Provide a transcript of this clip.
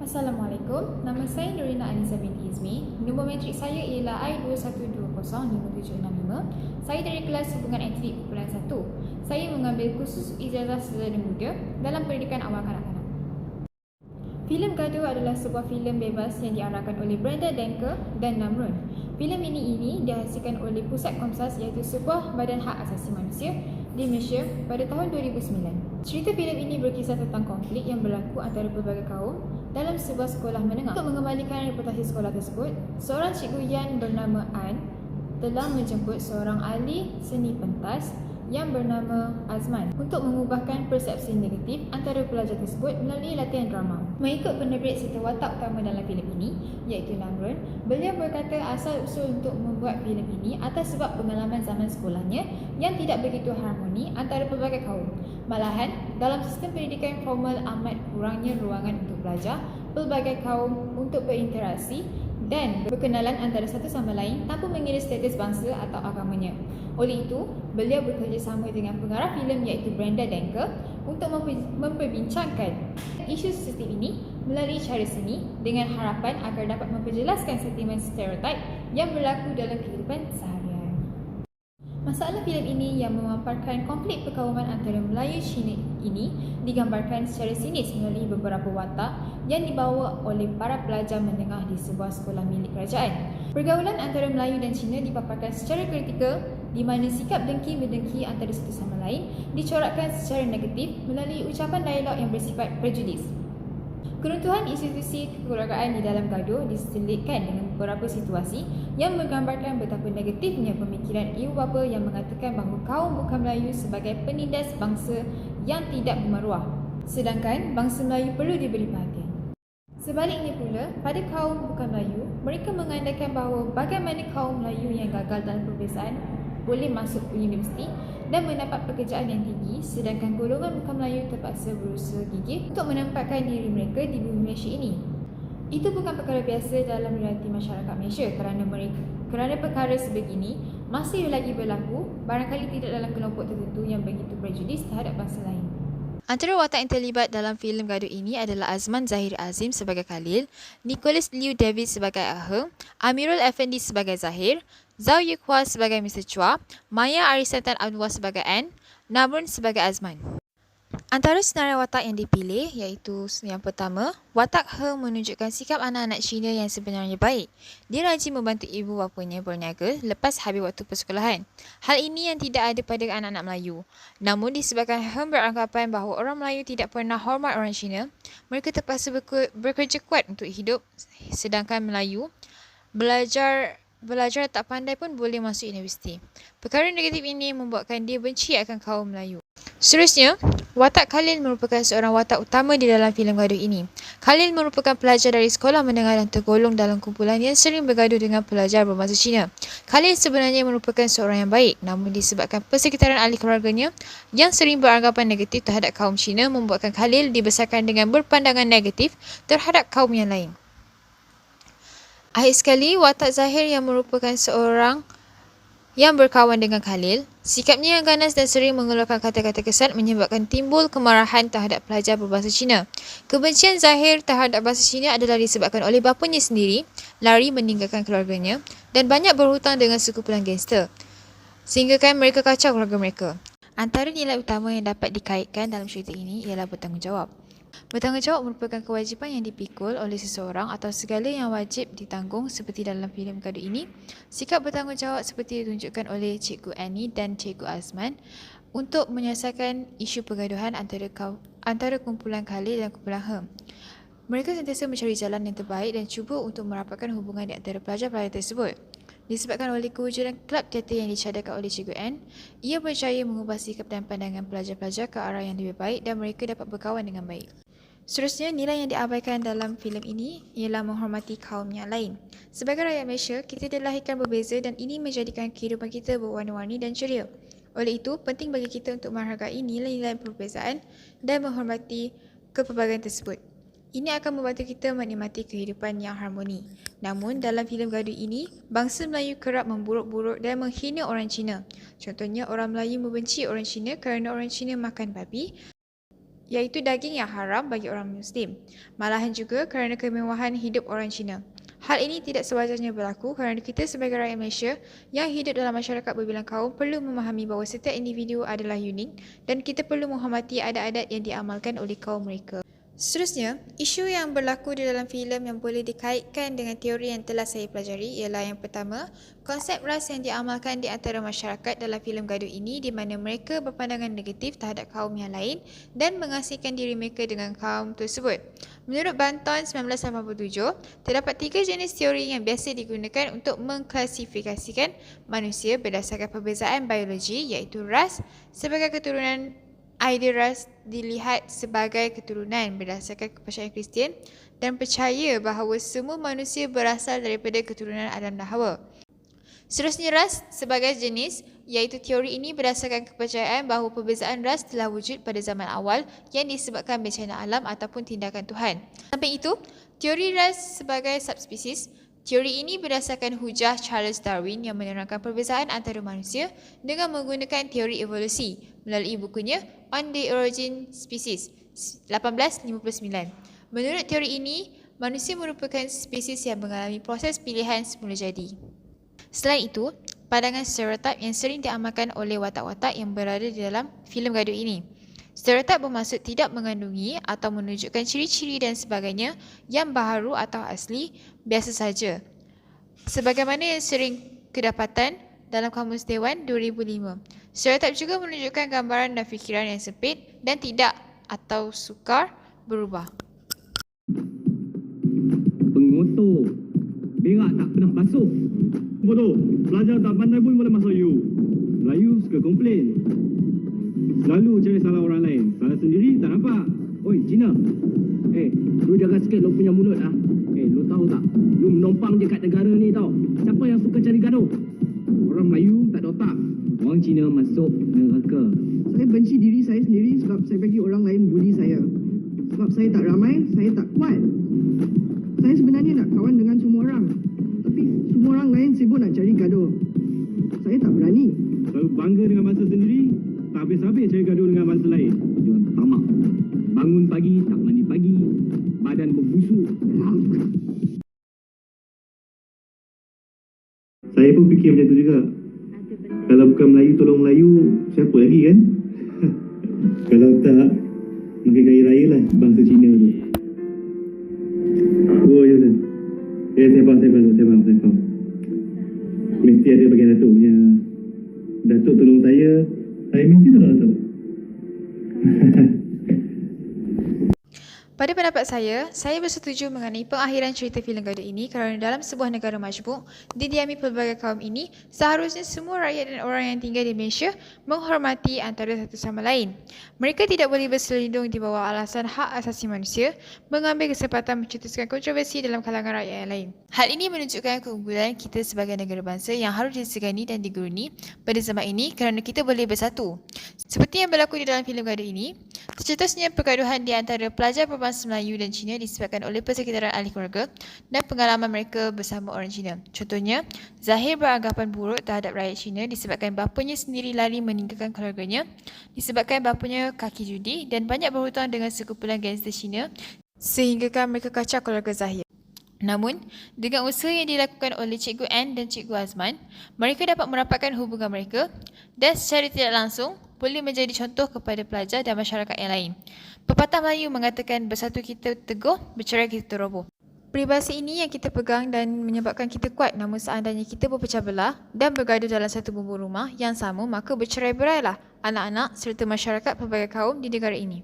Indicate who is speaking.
Speaker 1: Assalamualaikum, nama saya Nurina Anissa binti Izmi. Nombor matrik saya ialah I21205765. Saya dari kelas Hubungan Akademik Kumpulan 1. Saya mengambil kursus ijazah sarjana muda dalam pendidikan awal kanak-kanak. Filem Gaduh adalah sebuah filem bebas yang diarahkan oleh Brenda Denker dan Namrun. Filem ini dihasilkan oleh Pusat Komsas, iaitu sebuah badan hak asasi manusia di Malaysia pada tahun 2009. Cerita filem ini berkisah tentang konflik yang berlaku antara pelbagai kaum dalam sebuah sekolah menengah. Untuk mengembalikan reputasi sekolah tersebut, seorang cikgu Yan bernama An telah menjemput seorang ahli seni pentas yang bernama Azman untuk mengubahkan persepsi negatif antara pelajar tersebut melalui latihan drama. Mengikut penerbit serta watak utama dalam filem ini, iaitu Namrun, beliau berkata asal usul untuk membuat filem ini atas sebab pengalaman zaman sekolahnya yang tidak begitu harmoni antara pelbagai kaum. Malahan, dalam sistem pendidikan formal amat kurangnya ruangan untuk belajar pelbagai kaum untuk berinteraksi dan berkenalan antara satu sama lain tanpa mengira status bangsa atau agamanya. Oleh itu, beliau bekerjasama dengan pengarah filem iaitu Brenda Denker untuk memperbincangkan isu sensitif ini melalui cara seni dengan harapan agar dapat memperjelaskan sentimen stereotip yang berlaku dalam kehidupan seharian. Masalah filem ini yang memaparkan konflik perkauman antara Melayu Cina ini digambarkan secara sinis melalui beberapa watak yang dibawa oleh para pelajar menengah di sebuah sekolah milik kerajaan. Pergaulan antara Melayu dan Cina dipaparkan secara kritikal di mana sikap dengki-mendengki antara satu sama lain dicorakkan secara negatif melalui ucapan dialog yang bersifat prejudis. Keruntuhan institusi kekeluargaan di dalam Gaduh diselitkan dengan beberapa situasi yang menggambarkan betapa negatifnya pemikiran ibu bapa yang mengatakan bahawa kaum bukan Melayu sebagai penindas bangsa yang tidak bermaruah, sedangkan bangsa Melayu perlu diberi perhatian. Sebaliknya pula, pada kaum bukan Melayu, mereka mengandaikan bahawa bagaimana kaum Melayu yang gagal dalam peperiksaan boleh masuk ke universiti dan mendapat pekerjaan yang tinggi, sedangkan golongan bukan Melayu terpaksa berusaha gigih untuk menempatkan diri mereka di bumi Malaysia ini. Itu bukan perkara biasa dalam realiti masyarakat Malaysia kerana perkara sebegini masih lagi berlaku, barangkali tidak dalam kelompok tertentu yang begitu prejudis terhadap bangsa lain.
Speaker 2: Antara watak yang terlibat dalam filem Gaduh ini adalah Azman Zahir Azim sebagai Khalil, Nicholas Liu David sebagai Aheng, Amirul Effendi sebagai Zahir, Zhao Yukhua sebagai Mr. Chua, Maya Arisantan Anwar sebagai Anne, Namrun sebagai Azman. Antara senarai watak yang dipilih iaitu yang pertama, watak Heng menunjukkan sikap anak-anak Cina yang sebenarnya baik. Dia rajin membantu ibu bapanya berniaga lepas habis waktu persekolahan. Hal ini yang tidak ada pada anak-anak Melayu. Namun disebabkan Heng beranggapan bahawa orang Melayu tidak pernah hormat orang Cina, mereka terpaksa bekerja kuat untuk hidup, sedangkan Melayu belajar tak pandai pun boleh masuk universiti. Perkara negatif ini membuatkan dia benci akan kaum Melayu. Seterusnya, watak Khalil merupakan seorang watak utama di dalam filem Gaduh ini. Khalil merupakan pelajar dari sekolah menengah dan tergolong dalam kumpulan yang sering bergaduh dengan pelajar berbangsa Cina. Khalil sebenarnya merupakan seorang yang baik, namun disebabkan persekitaran ahli keluarganya yang sering beranggapan negatif terhadap kaum Cina membuatkan Khalil dibesarkan dengan berpandangan negatif terhadap kaum yang lain. Akhir sekali, watak Zahir yang merupakan seorang yang berkawan dengan Khalil, sikapnya yang ganas dan sering mengeluarkan kata-kata kesat menyebabkan timbul kemarahan terhadap pelajar berbahasa Cina. Kebencian Zahir terhadap bahasa Cina adalah disebabkan oleh bapanya sendiri lari meninggalkan keluarganya dan banyak berhutang dengan sekumpulan gangster, sehinggakan mereka kacau keluarga mereka. Antara nilai utama yang dapat dikaitkan dalam cerita ini ialah bertanggungjawab. Bertanggungjawab merupakan kewajipan yang dipikul oleh seseorang atau segala yang wajib ditanggung seperti dalam filem Gaduh ini. Sikap bertanggungjawab seperti ditunjukkan oleh Cikgu Annie dan Cikgu Azman untuk menyelesaikan isu pergaduhan antara kumpulan Khalil dan kumpulan Heng. Mereka sentiasa mencari jalan yang terbaik dan cuba untuk merapatkan hubungan di antara pelajar-pelajar tersebut. Disebabkan oleh kewujudan kelab teater yang dicadangkan oleh Cikgu Anne, ia berjaya mengubah sikap dan pandangan pelajar-pelajar ke arah yang lebih baik dan mereka dapat berkawan dengan baik. Seterusnya, nilai yang diabaikan dalam filem ini ialah menghormati kaum yang lain. Sebagai rakyat Malaysia, kita dilahirkan berbeza dan ini menjadikan kehidupan kita berwarna-warni dan ceria. Oleh itu, penting bagi kita untuk menghargai nilai-nilai perbezaan dan menghormati kepelbagaian tersebut. Ini akan membantu kita menikmati kehidupan yang harmoni. Namun, dalam filem Gaduh ini, bangsa Melayu kerap memburuk-buruk dan menghina orang Cina. Contohnya, orang Melayu membenci orang Cina kerana orang Cina makan babi
Speaker 1: iaitu daging yang haram bagi orang Muslim. Malahan juga kerana kemewahan hidup orang Cina. Hal ini tidak sewajarnya berlaku kerana kita sebagai rakyat Malaysia yang hidup dalam masyarakat berbilang kaum perlu memahami bahawa setiap individu adalah unik dan kita perlu menghormati adat-adat yang diamalkan oleh kaum mereka. Seterusnya, isu yang berlaku di dalam filem yang boleh dikaitkan dengan teori yang telah saya pelajari ialah yang pertama, konsep ras yang diamalkan di antara masyarakat dalam filem gaduh ini di mana mereka berpandangan negatif terhadap kaum yang lain dan mengasingkan diri mereka dengan kaum tersebut. Menurut Banton 1987, terdapat 3 jenis teori yang biasa digunakan untuk mengklasifikasikan manusia berdasarkan perbezaan biologi iaitu ras sebagai keturunan. Idea ras dilihat sebagai keturunan berdasarkan kepercayaan Kristian dan percaya bahawa semua manusia berasal daripada keturunan Adam dan Hawa. Seterusnya ras sebagai jenis iaitu teori ini berdasarkan kepercayaan bahawa perbezaan ras telah wujud pada zaman awal yang disebabkan bencana alam ataupun tindakan Tuhan. Sampai itu, teori ras sebagai subspesies. Teori ini berdasarkan hujah Charles Darwin yang menerangkan perbezaan antara manusia dengan menggunakan teori evolusi melalui bukunya On the Origin Species 1859. Menurut teori ini, manusia merupakan spesies yang mengalami proses pilihan semula jadi. Selain itu, pandangan stereotip yang sering diamalkan oleh watak-watak yang berada di dalam filem gaduh ini. Stereotip bermaksud tidak mengandungi atau menunjukkan ciri-ciri dan sebagainya yang baharu atau asli, biasa saja. Sebagaimana yang sering kedapatan dalam Kamus Dewan 2005. Stereotip juga menunjukkan gambaran dan fikiran yang sempit dan tidak atau sukar berubah.
Speaker 3: Pengotor, berak tak pernah basuh. Bodoh, pelajar tak pandai pun boleh masuk U. Melayu suka komplain. Selalu cari salah orang lain. Salah sendiri tak nampak. Oi, Cina. Lu jaga sikit lu punya mulut ah. Lu tahu tak? Lu menumpang je kat negara ni tau. Siapa yang suka cari gaduh? Orang Melayu tak ada otak. Orang Cina masuk neraka.
Speaker 4: Saya benci diri saya sendiri sebab saya bagi orang lain bully saya. Sebab saya tak ramai, saya tak kuat. Saya sebenarnya nak kawan dengan semua orang. Tapi semua orang lain sibuk nak cari gaduh. Saya tak berani.
Speaker 3: Selalu bangga dengan bangsa sendiri, tak habis-habis cari gaduh dengan bangsa lain. Jangan tamak. Bangun pagi, tak mandi pagi. Badan berbusuk. Saya pun fikir macam tu juga. Kalau bukan Melayu tolong Melayu, siapa lagi kan? Kalau tak, mungkin kaya raya lah bangsa Cina tu. Oh, ya Ustaz. Saya faham. Mesti ada bagian Datuk punya. Datuk tolong saya mesti tolong Datuk.
Speaker 1: Pada pendapat saya bersetuju mengenai pengakhiran cerita filem gaduh ini kerana dalam sebuah negara majmuk didiami pelbagai kaum ini, seharusnya semua rakyat dan orang yang tinggal di Malaysia menghormati antara satu sama lain. Mereka tidak boleh berselindung di bawah alasan hak asasi manusia, mengambil kesempatan mencetuskan kontroversi dalam kalangan rakyat yang lain. Hal ini menunjukkan keunggulan kita sebagai negara bangsa yang harus disegani dan diguruni pada zaman ini kerana kita boleh bersatu. Seperti yang berlaku di dalam filem gaduh ini, tercetusnya pergaduhan di antara pelajar berbangsa Melayu dan Cina disebabkan oleh persekitaran ahli keluarga dan pengalaman mereka bersama orang Cina. Contohnya, Zahir beranggapan buruk terhadap rakyat Cina disebabkan bapanya sendiri lari meninggalkan keluarganya, disebabkan bapanya kaki judi dan banyak berhutang dengan sekumpulan gangster Cina sehinggakan mereka kacau keluarga Zahir. Namun, dengan usaha yang dilakukan oleh Cikgu Ann dan Cikgu Azman, mereka dapat merapatkan hubungan mereka dan secara tidak langsung boleh menjadi contoh kepada pelajar dan masyarakat yang lain. Pepatah Melayu mengatakan bersatu kita teguh, bercerai kita roboh. Peribahasa ini yang kita pegang dan menyebabkan kita kuat, namun seandainya kita berpecah belah dan bergaduh dalam satu bumbung rumah yang sama, maka bercerai berailah anak-anak serta masyarakat pelbagai kaum di negara ini.